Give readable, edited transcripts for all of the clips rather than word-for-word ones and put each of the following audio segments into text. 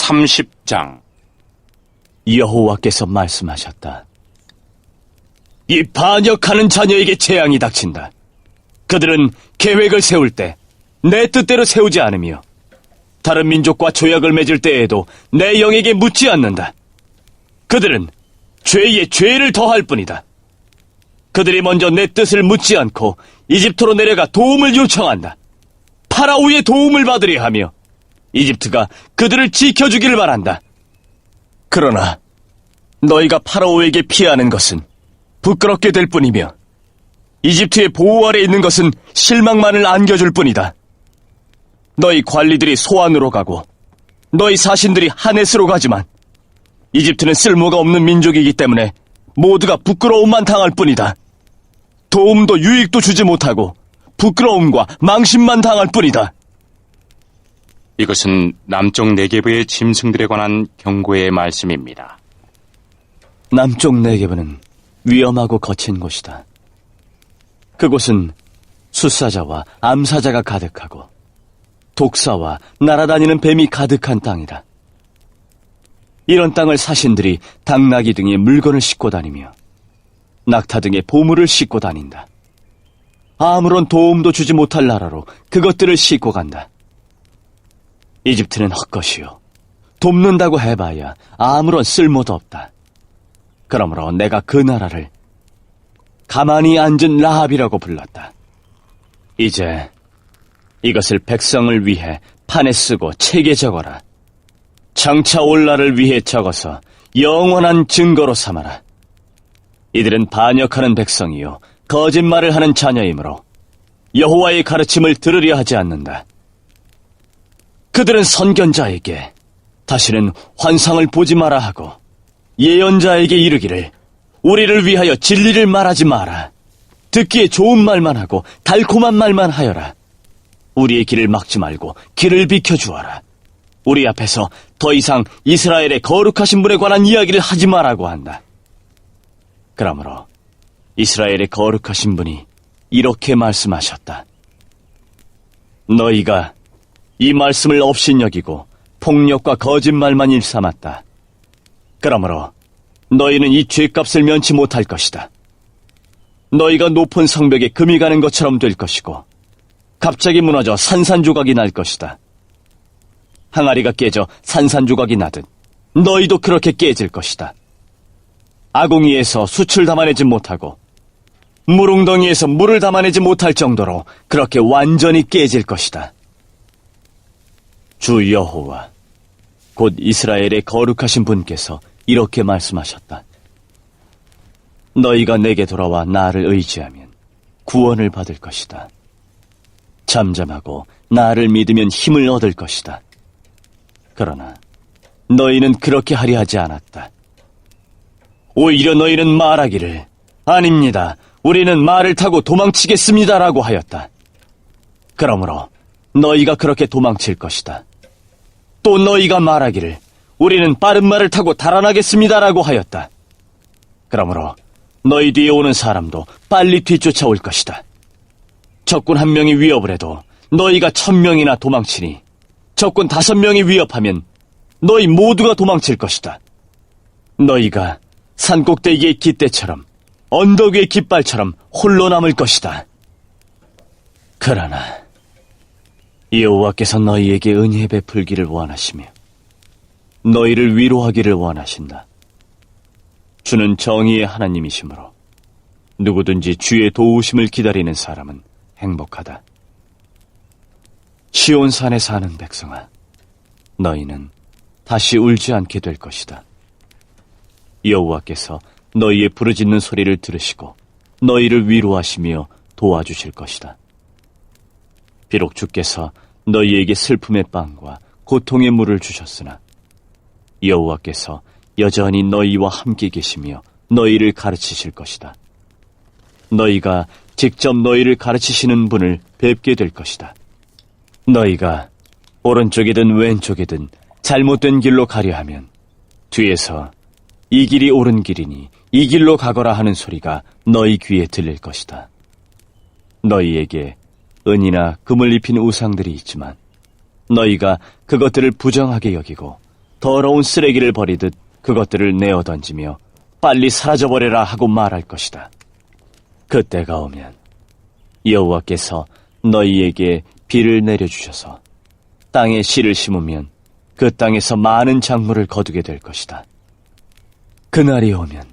30장. 여호와께서 말씀하셨다. 이 반역하는 자녀에게 재앙이 닥친다. 그들은 계획을 세울 때 내 뜻대로 세우지 않으며 다른 민족과 조약을 맺을 때에도 내 영에게 묻지 않는다. 그들은 죄에 죄를 더할 뿐이다. 그들이 먼저 내 뜻을 묻지 않고 이집트로 내려가 도움을 요청한다. 파라오의 도움을 받으려 하며 이집트가 그들을 지켜주기를 바란다. 그러나 너희가 파라오에게 피하는 것은 부끄럽게 될 뿐이며 이집트의 보호 아래 있는 것은 실망만을 안겨줄 뿐이다. 너희 관리들이 소안으로 가고 너희 사신들이 하넷으로 가지만 이집트는 쓸모가 없는 민족이기 때문에 모두가 부끄러움만 당할 뿐이다. 도움도 유익도 주지 못하고 부끄러움과 망신만 당할 뿐이다. 이것은 남쪽 네게브의 짐승들에 관한 경고의 말씀입니다. 남쪽 네게브는 위험하고 거친 곳이다. 그곳은 숫사자와 암사자가 가득하고 독사와 날아다니는 뱀이 가득한 땅이다. 이런 땅을 사신들이 당나귀 등의 물건을 싣고 다니며 낙타 등의 보물을 싣고 다닌다. 아무런 도움도 주지 못할 나라로 그것들을 싣고 간다. 이집트는 헛것이요 돕는다고 해봐야 아무런 쓸모도 없다. 그러므로 내가 그 나라를 가만히 앉은 라합이라고 불렀다. 이제 이것을 백성을 위해 판에 쓰고 책에 적어라. 장차 올 날을 위해 적어서 영원한 증거로 삼아라. 이들은 반역하는 백성이요 거짓말을 하는 자녀이므로 여호와의 가르침을 들으려 하지 않는다. 그들은 선견자에게 다시는 환상을 보지 마라 하고 예언자에게 이르기를 우리를 위하여 진리를 말하지 마라. 듣기에 좋은 말만 하고 달콤한 말만 하여라. 우리의 길을 막지 말고 길을 비켜주어라. 우리 앞에서 더 이상 이스라엘의 거룩하신 분에 관한 이야기를 하지 마라고 한다. 그러므로 이스라엘의 거룩하신 분이 이렇게 말씀하셨다. 너희가 이 말씀을 업신여기고 폭력과 거짓말만 일삼았다. 그러므로 너희는 이 죄값을 면치 못할 것이다. 너희가 높은 성벽에 금이 가는 것처럼 될 것이고 갑자기 무너져 산산조각이 날 것이다. 항아리가 깨져 산산조각이 나듯 너희도 그렇게 깨질 것이다. 아궁이에서 숯을 담아내지 못하고 물웅덩이에서 물을 담아내지 못할 정도로 그렇게 완전히 깨질 것이다. 주 여호와 곧 이스라엘의 거룩하신 분께서 이렇게 말씀하셨다. 너희가 내게 돌아와 나를 의지하면 구원을 받을 것이다. 잠잠하고 나를 믿으면 힘을 얻을 것이다. 그러나 너희는 그렇게 하려 하지 않았다. 오히려 너희는 말하기를 아닙니다. 우리는 말을 타고 도망치겠습니다라고 하였다. 그러므로 너희가 그렇게 도망칠 것이다. 또 너희가 말하기를 우리는 빠른 말을 타고 달아나겠습니다라고 하였다. 그러므로 너희 뒤에 오는 사람도 빨리 뒤쫓아올 것이다. 적군 1명이 위협을 해도 너희가 1000명이나 도망치니 적군 5명이 위협하면 너희 모두가 도망칠 것이다. 너희가 산꼭대기의 깃대처럼 언덕 위의 깃발처럼 홀로 남을 것이다. 그러나 여호와께서 너희에게 은혜 베풀기를 원하시며 너희를 위로하기를 원하신다. 주는 정의의 하나님이시므로 누구든지 주의 도우심을 기다리는 사람은 행복하다. 시온산에 사는 백성아, 너희는 다시 울지 않게 될 것이다. 여호와께서 너희의 부르짖는 소리를 들으시고 너희를 위로하시며 도와주실 것이다. 비록 주께서 너희에게 슬픔의 빵과 고통의 물을 주셨으나 여호와께서 여전히 너희와 함께 계시며 너희를 가르치실 것이다. 너희가 직접 너희를 가르치시는 분을 뵙게 될 것이다. 너희가 오른쪽이든 왼쪽이든 잘못된 길로 가려 하면 뒤에서 이 길이 옳은 길이니 이 길로 가거라 하는 소리가 너희 귀에 들릴 것이다. 너희에게 은이나 금을 입힌 우상들이 있지만 너희가 그것들을 부정하게 여기고 더러운 쓰레기를 버리듯 그것들을 내어 던지며 빨리 사라져버려라 하고 말할 것이다. 그때가 오면 여호와께서 너희에게 비를 내려주셔서 땅에 씨를 심으면 그 땅에서 많은 작물을 거두게 될 것이다. 그날이 오면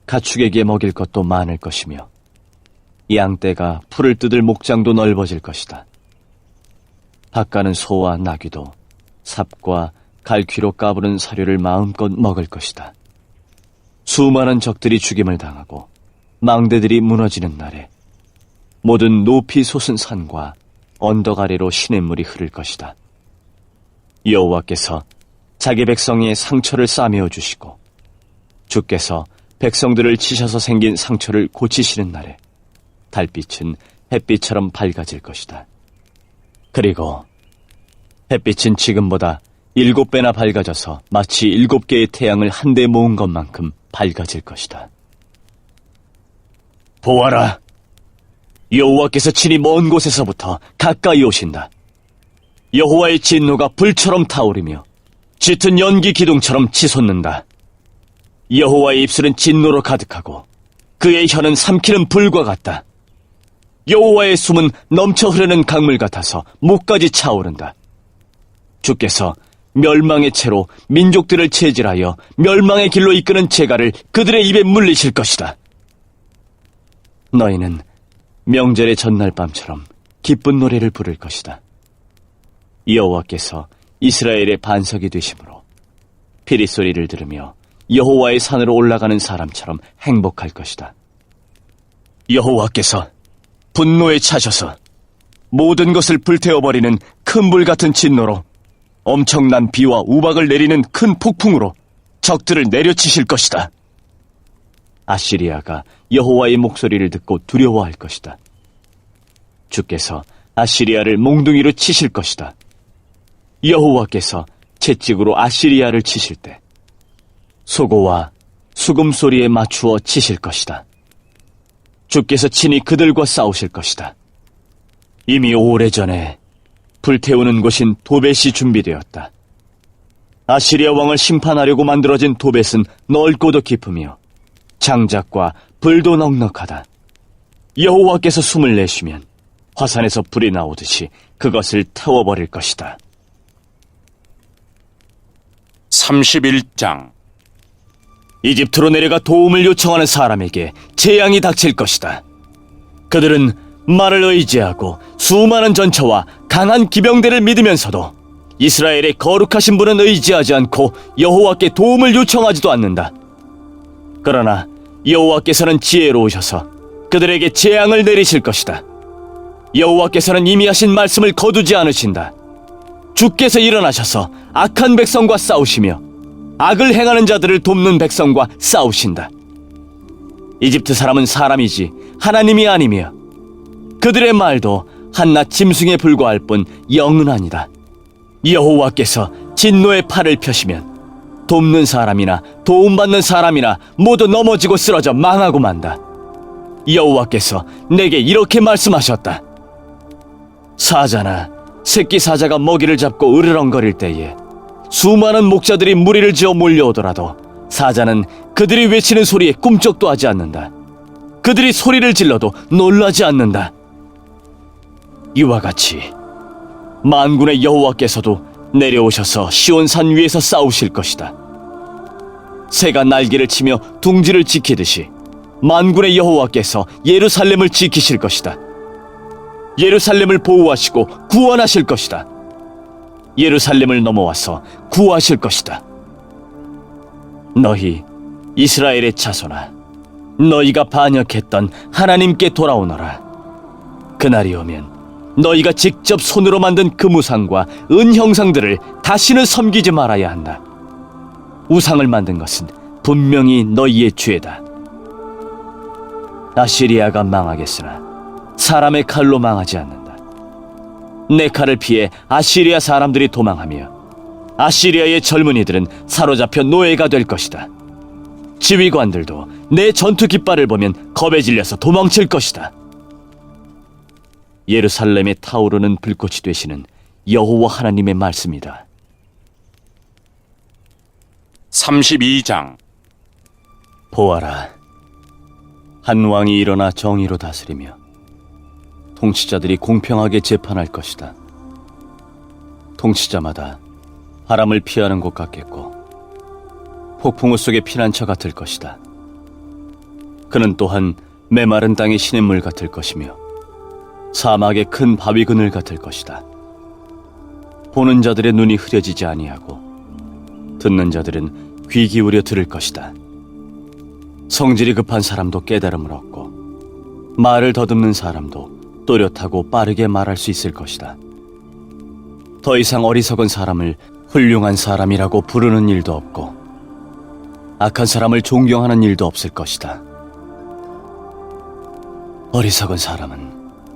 가축에게 먹일 것도 많을 것이며 양떼가 풀을 뜯을 목장도 넓어질 것이다. 밭가는 소와 나귀도 삽과 갈퀴로 까부는 사료를 마음껏 먹을 것이다. 수많은 적들이 죽임을 당하고 망대들이 무너지는 날에 모든 높이 솟은 산과 언덕 아래로 시냇물이 흐를 것이다. 여호와께서 자기 백성의 상처를 싸매어 주시고 주께서 백성들을 치셔서 생긴 상처를 고치시는 날에 달빛은 햇빛처럼 밝아질 것이다. 그리고 햇빛은 지금보다 7배나 밝아져서 마치 7개의 태양을 한데 모은 것만큼 밝아질 것이다. 보아라! 여호와께서 친히 먼 곳에서부터 가까이 오신다. 여호와의 진노가 불처럼 타오르며 짙은 연기 기둥처럼 치솟는다. 여호와의 입술은 진노로 가득하고 그의 혀는 삼키는 불과 같다. 여호와의 숨은 넘쳐 흐르는 강물 같아서 목까지 차오른다. 주께서 멸망의 채로 민족들을 체질하여 멸망의 길로 이끄는 재갈을 그들의 입에 물리실 것이다. 너희는 명절의 전날 밤처럼 기쁜 노래를 부를 것이다. 여호와께서 이스라엘의 반석이 되심으로 피리소리를 들으며 여호와의 산으로 올라가는 사람처럼 행복할 것이다. 여호와께서 분노에 차셔서 모든 것을 불태워버리는 큰 불 같은 진노로 엄청난 비와 우박을 내리는 큰 폭풍으로 적들을 내려치실 것이다. 아시리아가 여호와의 목소리를 듣고 두려워할 것이다. 주께서 아시리아를 몽둥이로 치실 것이다. 여호와께서 채찍으로 아시리아를 치실 때 소고와 수금소리에 맞추어 치실 것이다. 주께서 친히 그들과 싸우실 것이다. 이미 오래전에 불태우는 곳인 도벳이 준비되었다. 아시리아 왕을 심판하려고 만들어진 도벳은 넓고도 깊으며 장작과 불도 넉넉하다. 여호와께서 숨을 내쉬면 화산에서 불이 나오듯이 그것을 태워버릴 것이다. 31장. 이집트로 내려가 도움을 요청하는 사람에게 재앙이 닥칠 것이다. 그들은 말을 의지하고 수많은 전차와 강한 기병대를 믿으면서도 이스라엘의 거룩하신 분은 의지하지 않고 여호와께 도움을 요청하지도 않는다. 그러나 여호와께서는 지혜로우셔서 그들에게 재앙을 내리실 것이다. 여호와께서는 이미 하신 말씀을 거두지 않으신다. 주께서 일어나셔서 악한 백성과 싸우시며 악을 행하는 자들을 돕는 백성과 싸우신다. 이집트 사람은 사람이지 하나님이 아니며 그들의 말도 한낱 짐승에 불과할 뿐 영은 아니다. 여호와께서 진노의 팔을 펴시면 돕는 사람이나 도움받는 사람이나 모두 넘어지고 쓰러져 망하고 만다. 여호와께서 내게 이렇게 말씀하셨다. 사자나 새끼 사자가 먹이를 잡고 으르렁거릴 때에 수많은 목자들이 무리를 지어 몰려오더라도 사자는 그들이 외치는 소리에 꿈쩍도 하지 않는다. 그들이 소리를 질러도 놀라지 않는다. 이와 같이 만군의 여호와께서도 내려오셔서 시온산 위에서 싸우실 것이다. 새가 날개를 치며 둥지를 지키듯이 만군의 여호와께서 예루살렘을 지키실 것이다. 예루살렘을 보호하시고 구원하실 것이다. 예루살렘을 넘어와서 구하실 것이다. 너희 이스라엘의 자손아, 너희가 반역했던 하나님께 돌아오너라. 그날이 오면 너희가 직접 손으로 만든 금우상과 은형상들을 다시는 섬기지 말아야 한다. 우상을 만든 것은 분명히 너희의 죄다. 아시리아가 망하겠으나 사람의 칼로 망하지 않는다. 내 칼을 피해 아시리아 사람들이 도망하며 아시리아의 젊은이들은 사로잡혀 노예가 될 것이다. 지휘관들도 내 전투 깃발을 보면 겁에 질려서 도망칠 것이다. 예루살렘에 타오르는 불꽃이 되시는 여호와 하나님의 말씀이다. 32장 보아라. 한 왕이 일어나 정의로 다스리며 통치자들이 공평하게 재판할 것이다. 통치자마다 바람을 피하는 것 같겠고 폭풍우 속의 피난처 같을 것이다. 그는 또한 메마른 땅의 시냇물 같을 것이며 사막의 큰 바위 그늘 같을 것이다. 보는 자들의 눈이 흐려지지 아니하고 듣는 자들은 귀 기울여 들을 것이다. 성질이 급한 사람도 깨달음을 얻고 말을 더듬는 사람도 또렷하고 빠르게 말할 수 있을 것이다. 더 이상 어리석은 사람을 훌륭한 사람이라고 부르는 일도 없고 악한 사람을 존경하는 일도 없을 것이다. 어리석은 사람은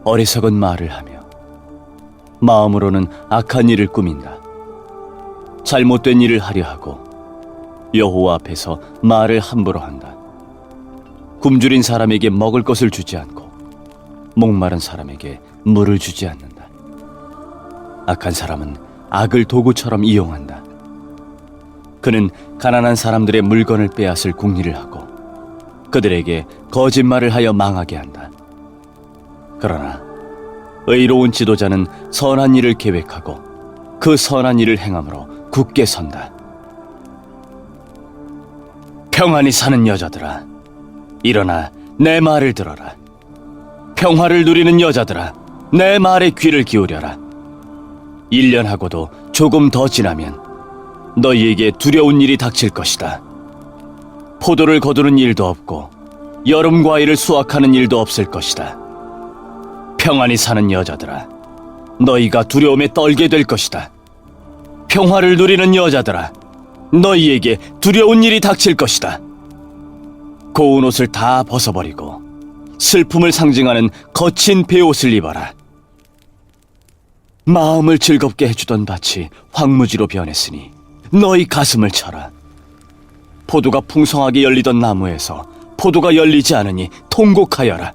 어리석은 말을 하며 마음으로는 악한 일을 꾸민다. 잘못된 일을 하려 하고 여호와 앞에서 말을 함부로 한다. 굶주린 사람에게 먹을 것을 주지 않고 목마른 사람에게 물을 주지 않는다. 악한 사람은 악을 도구처럼 이용한다. 그는 가난한 사람들의 물건을 빼앗을 궁리를 하고 그들에게 거짓말을 하여 망하게 한다. 그러나 의로운 지도자는 선한 일을 계획하고 그 선한 일을 행함으로 굳게 선다. 평안히 사는 여자들아, 일어나 내 말을 들어라. 평화를 누리는 여자들아, 내 말에 귀를 기울여라. 1년하고도 조금 더 지나면 너희에게 두려운 일이 닥칠 것이다. 포도를 거두는 일도 없고 여름 과일을 수확하는 일도 없을 것이다. 평안히 사는 여자들아, 너희가 두려움에 떨게 될 것이다. 평화를 누리는 여자들아, 너희에게 두려운 일이 닥칠 것이다. 고운 옷을 다 벗어버리고 슬픔을 상징하는 거친 베옷을 입어라. 마음을 즐겁게 해주던 밭이 황무지로 변했으니 너희 가슴을 쳐라. 포도가 풍성하게 열리던 나무에서 포도가 열리지 않으니 통곡하여라.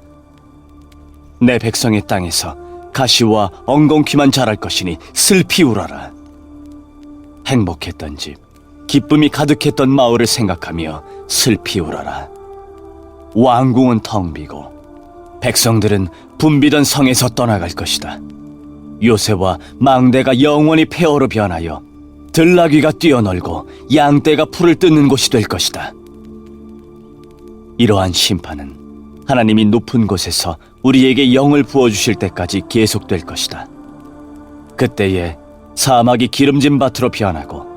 내 백성의 땅에서 가시와 엉겅퀴만 자랄 것이니 슬피 울어라. 행복했던 집, 기쁨이 가득했던 마을을 생각하며 슬피 울어라. 왕궁은 텅 비고 백성들은 붐비던 성에서 떠나갈 것이다. 요새와 망대가 영원히 폐허로 변하여 들나귀가 뛰어놀고 양떼가 풀을 뜯는 곳이 될 것이다. 이러한 심판은 하나님이 높은 곳에서 우리에게 영을 부어주실 때까지 계속될 것이다. 그때에 사막이 기름진 밭으로 변하고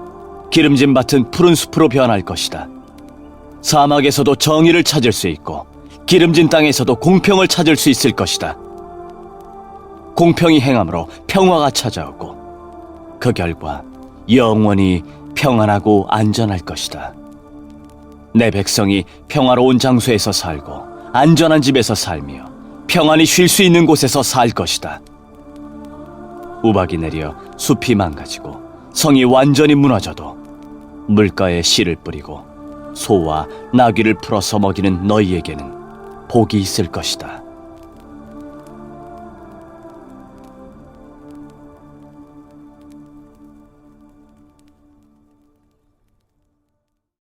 기름진 밭은 푸른 숲으로 변할 것이다. 사막에서도 정의를 찾을 수 있고 기름진 땅에서도 공평을 찾을 수 있을 것이다. 공평이 행함으로 평화가 찾아오고 그 결과 영원히 평안하고 안전할 것이다. 내 백성이 평화로운 장소에서 살고 안전한 집에서 살며 평안히 쉴 수 있는 곳에서 살 것이다. 우박이 내려 숲이 망가지고 성이 완전히 무너져도 물가에 씨를 뿌리고 소와 나귀를 풀어서 먹이는 너희에게는 복이 있을 것이다.